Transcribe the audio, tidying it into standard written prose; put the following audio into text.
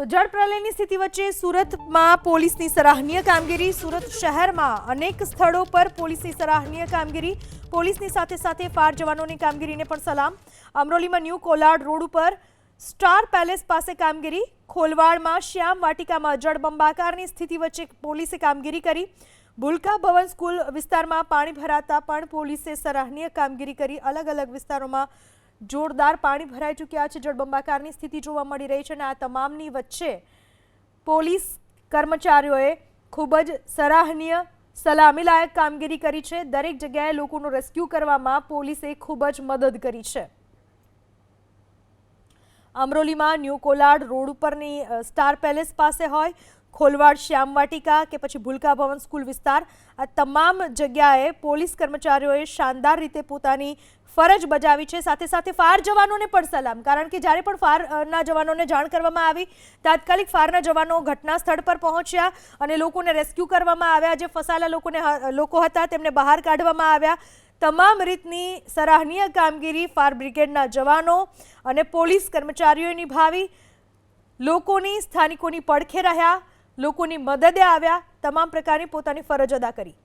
તો જળ પ્રલયની સ્થિતિ વચ્ચે સુરતમાં પોલીસની સરાહનીય કામગીરી। સુરત શહેરમાં અનેક સ્થળો પર પોલીસની સરાહનીય કામગીરી। પોલીસની સાથે સાથે ફાયર જવાનોની કામગીરીને પણ સલામ। અમરોલીમાં ન્યૂ કોલાડ રોડ ઉપર સ્ટાર પેલેસ પાસે કામગીરી। ખોલવાડમાં શ્યામ વાટિકામાં જળબંબાકારની સ્થિતિ વચ્ચે પોલીસે કામગીરી કરી। ભૂલકા ભવન સ્કૂલ વિસ્તારમાં પાણી ભરાતા પણ પોલીસે સરાહનીય કામગીરી કરી। અલગ અલગ વિસ્તારોમાં જોરદાર પાણી ભરાઈ ચૂક્યા છે। જળબંબાકારની સ્થિતિ જોવા મળી રહી છે અને આ તમામની વચ્ચે પોલીસ કર્મચારીઓએ ખૂબ જ સરાહનીય સલામીલાયક કામગીરી કરી છે। દરેક જગ્યાએ લોકોનું રેસ્ક્યુ કરવામાં પોલીસે ખૂબ જ મદદ કરી છે। અમરોલીમાં ન્યૂ કોલાડ રોડ ઉપરની સ્ટાર પેલેસ પાસે હોય, ખોલવાડ શ્યામ વાટિકા કે પછી ભૂલકા ભવન સ્કૂલ વિસ્તાર, આ તમામ જગ્યાએ પોલીસ કર્મચારીઓએ શાનદાર રીતે પોતાની ફરજ બજાવી છે। સાથે સાથે ફાયર જવાનોને પણ સલામ, કારણ કે જ્યારે પણ ફાયરના જવાનોને જાણ કરવામાં આવી, તાત્કાલિક ફાયરના જવાનો ઘટના સ્થળ પર પહોંચ્યા અને લોકોને રેસ્ક્યુ કરવામાં આવ્યા। જે ફસાયેલા લોકો હતા તેમને બહાર કાઢવામાં આવ્યા। તમામ રીતની સરાહનીય કામગીરી ફાયર બ્રિગેડના જવાનો અને પોલીસ કર્મચારીઓએ નિભાવી। લોકોની સ્થાનિકોની પડખે રહ્યા, લોકોની મદદે આવ્યા, તમામ પ્રકારની પોતાની ફરજ અદા કરી।